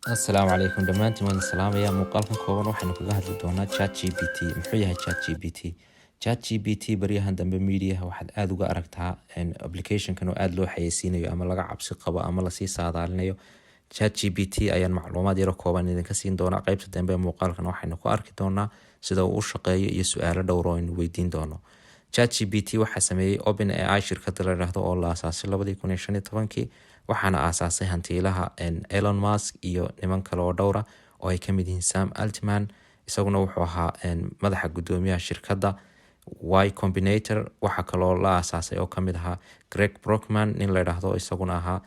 السلام عليكم دمانتين وين السلام يا muuqaalkan kooban waxaynu kaga hadli doonaa ChatGPT muxuu yahay ChatGPT baryahan dambe media waxaad aad uga aragtaa application-kan oo aad loo xayeysiinayo ama laga cabsi qabo ama la sii saadaalinayo ChatGPT ayaan macluumaad yar kooban idinka siin doonaa qaybta dambe ee muuqaalkan waxaynu ku arki doonaa sida uu u shaqeeyo iyo su'aalo dhowr oo aynu weydiin doono ChatGPT waxaa sameeyay OpenAI shirkadda la yiraahdo oo la aasaasay 2015 waxaana aasaasay hantiilaha Elon Musk iyo niman kale oo dhowr ah oo ay kamid yihiin Sam Altman isaguna wuxuu ahaa madaxa gudoomiyaha shirkadda Y Combinator waxa kale oo la aasaasay oo kamid ahaa Greg Brockman nin la yiraahdo isaguna ahaa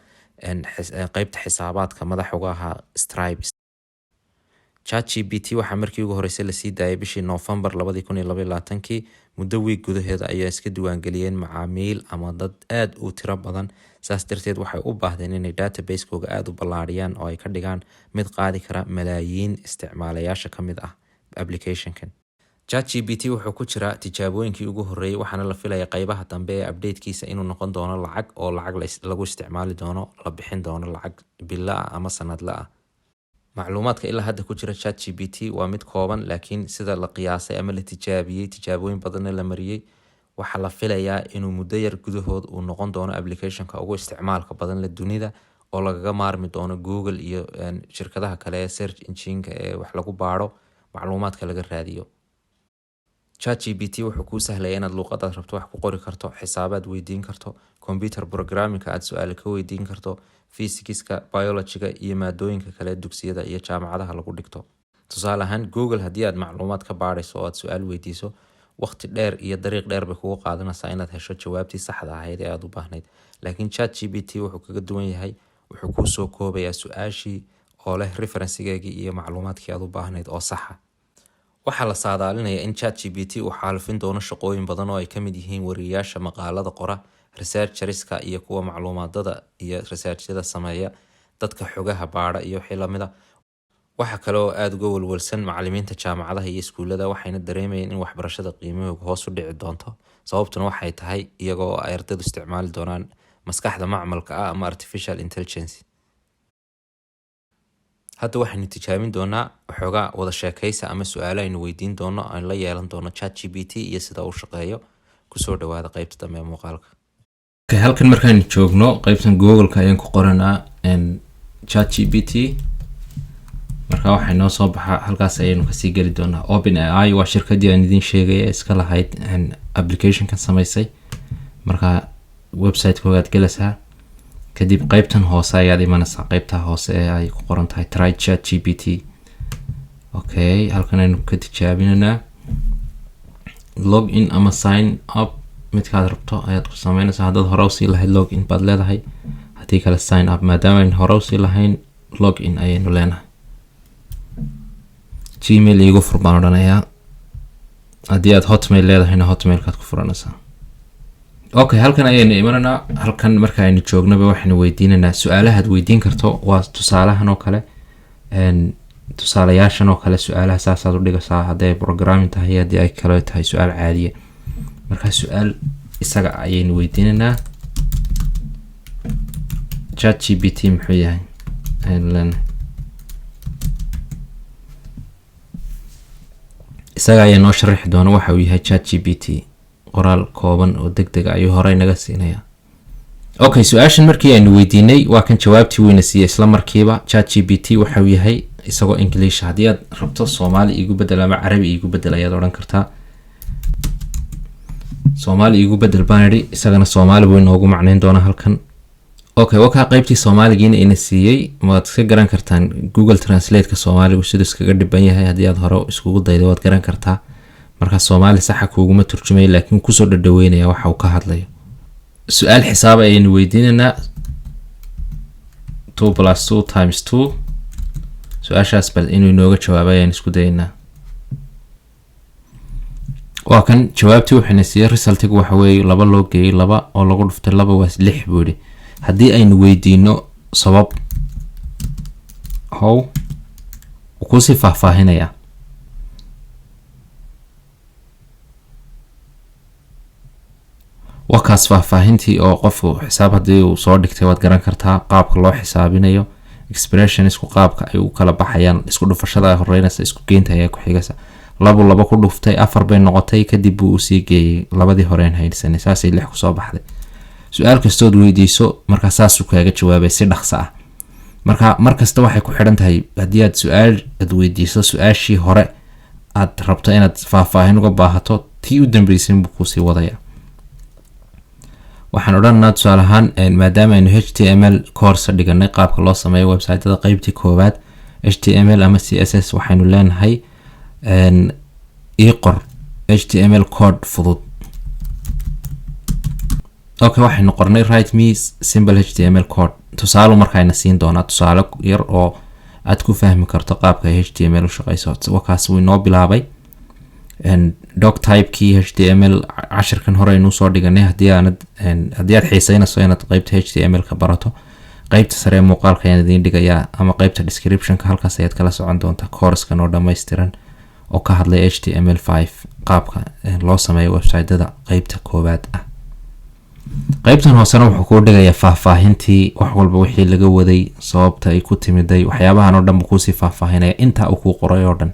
qaybta xisaabaadka madax uga ahaa Stripe ChatGPT waxaa markii ugu horeysay la sii daayay bishii November 2022 muddo week gudaheeda ayaa iska diiwaangeliyeen macaamiil ama dad aad u tiro badan saas darteed waxay u baahdeen inay database-kooga aad u ballaariyaan oo ay ka dhigaan mid qaadi kara malaayiin isticmaalayaasha ka mid ah application-kan ChatGPT wuxuu ku jiraa tijaabooyinkii ugu horeeyay waxaana la filayaa qaybaha dambe ee update-kiisa inuu noqon doono lacag oo lacag lagu isticmaali doono la bixin doono lacag bilo ah ama sanadle ah macluumaadka ilaa hadda ku jira ChatGPT waa mid kooban laakiin sida la qiyaasay ama la tijaabiyay tijaabooyin badan la mariyay waxa la filayaa inuu muddo yar gudahood uu noqon doono application-ka ugu isticmaalka badan la dunida oo lagaga maarmi doono Google iyo shirkadaha kale ee search engine-ka ee wax lagu baaro macluumaadka laga raadiyo ChatGPT wuxuu kuu sahlayaa inaad luqadaad rabto wax ku qori karto xisaabaad weydiin karto computer programming-ka aad su'aalo ka weydiin karto physics-ka biology-ga iyo maadooyinka kale dugsiyada iyo jaamacadaha lagu dhigto tusaale ahaan Google haddii aad macluumaad ka baarayso oo aad su'aal weydiiso waqti dheer iyo dariiq dheer bay kugu qaadanaysaa inaad hesho jawaabtii saxda ahayd ee aad u baahnayd laakiin ChatGPT wuxuu kaga duwan yahay wuxuu kuu soo koobayaa su'aashii oo leh reference-geegii iyo macluumaadkii aad u baahnayd oo sax ah waxaa la saadaalinayaa in ChatGPT uu xaalufin doono shaqooyin badan oo ay ka mid yihiin wariyaasha maqaalada qora researchers-ka iyo kuwa macluumaadada iyo research-yada sameeya dadka xogaha baara iyo wixii lamid ah waxa kale oo aad uga walwalsan macallimiinta jaamacadaha iyo iskuulada waxayna dareemayeen in waxbarashada qiimahooda hoos u dhici doonto sababtuna waxay tahay iyagoo ay ardaydu isticmaali doonaan maskaxda macmalka ah ama artificial intelligence hadda waxaynu tijaabin doonaa waxoogaa wada sheekaysa ama su'aalo aynu weydiin doono aan la yeelan doono ChatGPT iyo sida uu shaqeeyo kusoo dhawaada qaybta dambe ee muuqaalka halkan markaan joogno qaybtan Google-ka ayaan ku qoranaa ChatGPT marka waxay noo soo baxaa halkaas ayaynu ka sii gali doonaa OpenAI waa shirkadii aan idin sheegay ee iska lahayd application-kan samaysay marka website-kooda aad galaysaa kadib qaybtan hoose ayaad imanaysaa qaybta hoose ee ay ku qoran tahay try ChatGPT okay halkan aynu ka tijaabinanaa login ama sign up midkaad rabto ayaad ku sameynaysaa haddaad hore usii lahayd login baad leedahay haddii kale sign up maadaama aynu hore usii lahayn login ayaynu leenahay Gmail igu fur baan odhanayaa haddii aad Hotmail leedahayna Hotmail-kaad ku furanaysaa okay halkan ayaynu imananaa halkan marka aynu joognaba waxaynu weydiinanaa su'aalahaad weydiin karto waa tusaalahan oo kale tusaalayaashan oo kale su'aalaha saasaad u dhigaysaa haddii ay programming tahay haddii ay kale tahay su'aal caadiye marka su'aal isaga ayaynu weydiinanaa ChatGPT muxuu yahay isaga ayaa noo sharaxi doona waxa uu yahay ChatGPT qoraal kooban oo degdeg ah ayuu hore naga siinaya okay su'aashan markii aynu weydiinay waa kan jawaabtii weyna siiyay isla markiiba ChatGPT waxa uu yahay isagoo English haddii aad rabto Soomaali igu bedel ama Carabi igu bedel ayaad oran kartaa Soomaali igu bedel binary isagana Soomaali buu inoogu macneyn doona halkan okay waxa qaybtii Soomaaligiina ina siiyay waad ka garan kartaan Google Translate-ka Soomaaligu sidoo iskaga dhiban yahay haddii aad hore iskugu daydo waad garan kartaa marka Soomaali sax ah kuuguma turjumay laakiin ku soo dhaweynaya waxa uu ka hadlayo su'aal xisaab ayaynu weydiinanaa 2 + 2 × 2 su'aashaas bal inuu inooga jawaabo ayaan isku daynaa waa kan jawaabtii waxayna siiyay result-igu waxa weeye 2 loo geeyay 2 oo lagu dhuftay 2 waa 6 buu yiri haddii aynu weydiino sabab how ku si faahfaahinaya wakaas faahfaahintii oo qofku xisaab hadii uu soo dhigtay waad garan kartaa qaabka loo xisaabinayo expression isku qaabka ay u kala baxayaan isku dhufashada horeynaysa isku geynta ayaa ku xigaysa laba ku dhuftay 4 bay noqotay kadib buu u sii geeyay labadii horeen haysanay saasay 6 ku soo baxday su'aal kastood weydiiso marka saas uu kaaga jawaabay si dhaqso ah marka markasta waxay ku xidhan tahay haddii aad su'aal aad weydiiso su'aashii hore aad rabto inaad faahfaahin uga baahato tii u dambeysay buu ku sii wadaya waxaan odhanaynaa tusaale ahaan maadaama aynu html course dhiganay qaabka loo sameeyo website-da qaybtii koowaad html ama css waxaynu leenahay ii qor html code fudud okay waxaynu qornay write me simple html code tusaale markayna siin doonaa tusaale yar oo aad ku fahmi karto qaabka html u shaqeyso wakaas uu inoo bilaabay doc type key html cashirkan hore aynu soo dhiganay haddii aad xiiseynayso inaad qaybta html ka barato qaybta sare muuqaalka ayaan idin dhigayaa ama qaybta description-ka halkaas ayaad kala socon doontaa course-kan oo dhammaystiran oo ka hadlay html5 qaabka loo sameeyo website-da qaybta koowaad ah qaybtan hoosena wuxuu ku dhigayaa faahfaahintii wax walba wixii laga waday sababta ay ku timiday waxyaabahan oo dhan ku sii faahfaahinaya inta uu ku qoray oo dhan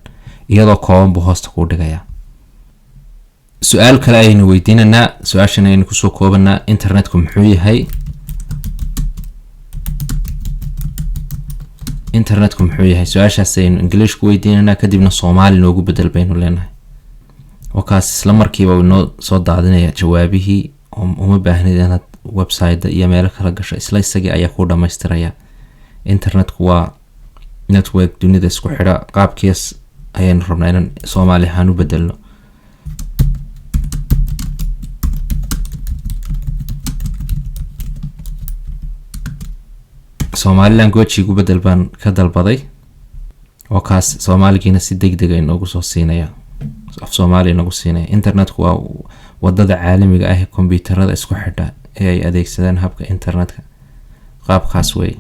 iyadoo kooban buu hoosta ku dhigayaa su'aal kale aynu weydiinanaa su'aashan aynu ku soo koobanaa internetku muxuu yahay internetku muxuu yahay su'aashaas aynu English ku weydiinanaa kadibna Soomaali noogu bedel baynu leenahay wakaas isla markiiba uu noo soo daadinaya jawaabihii uma baahnid inaad website iyo meel kala gasho isla isagii ayaa ku dhamaystiraya internetku waa network dunida isku xidha qaabkiis ayaynu rabnaa inaan Soomaali ahaan u bedelno Soomaali language ugu bedel baan ka dalbaday wakaas Soomaaligiina si degdeg ah inoogu soo siinaya af Soomaali inoogu siinaya internetku waa wadada caalamiga ah ee kombiyuutarada isku xidha ee ay adeegsadaan habka internetka qaabkaas way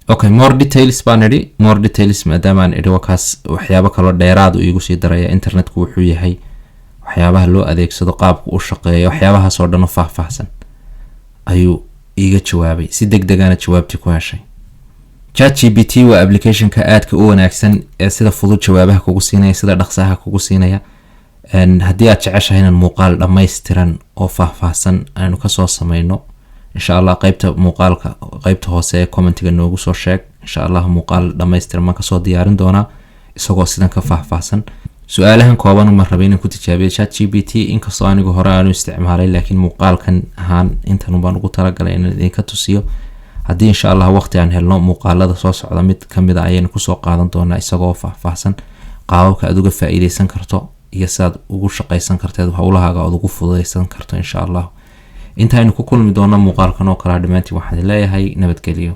okay more details maadaama aan idhi wakaas waxyaabo kale dheeraad u igu sii daraya internetku wuxuu yahay waxyaabaha loo adeegsado qaabku u shaqeeyo waxyaabahaas oo dhan oo faahfaahsan ayuu iga jawaabay si degdeg ah jawaabtii ku heshay ChatGPT waa application-ka aadka u wanaagsan ee sida fudud jawaabaha kugu siinaya sida dhaqsaha kugu siinaya haddii aad jeceshahay inaan muuqaal dhammaystiran oo faahfaahsan aynu ka soo sameyno insha Allah qaybta muuqaalka qaybta hoose ee commentiga noogu soo sheeg insha Allah muuqaal dhammaystiran ma ka soo diyaarin doonaa isagoo sidan ka faahfaahsan su'aalahan kooban uma rabay inaan ku tijaabiyo ChatGPT inkastoo anigu hore aanu isticmaalay laakiin muuqaalkan ahaan intan baan ugu talagalay inaan idinka tusiyo haddii insha Allah waqti aan helno muuqaalada soo socda mid kamid ah ayaynu ku soo qaadan doonaa isagoo faahfaahsan qaababka aad uga faa'iideysan karto iyo saad ugu shaqeysan karteed hawlahaaga aad ugu fududeysan karto insha Allah inta aynu ku kulmi doonaa muuqaalkan oo kala dhamaantii waxaan leeyahay nabadgelyo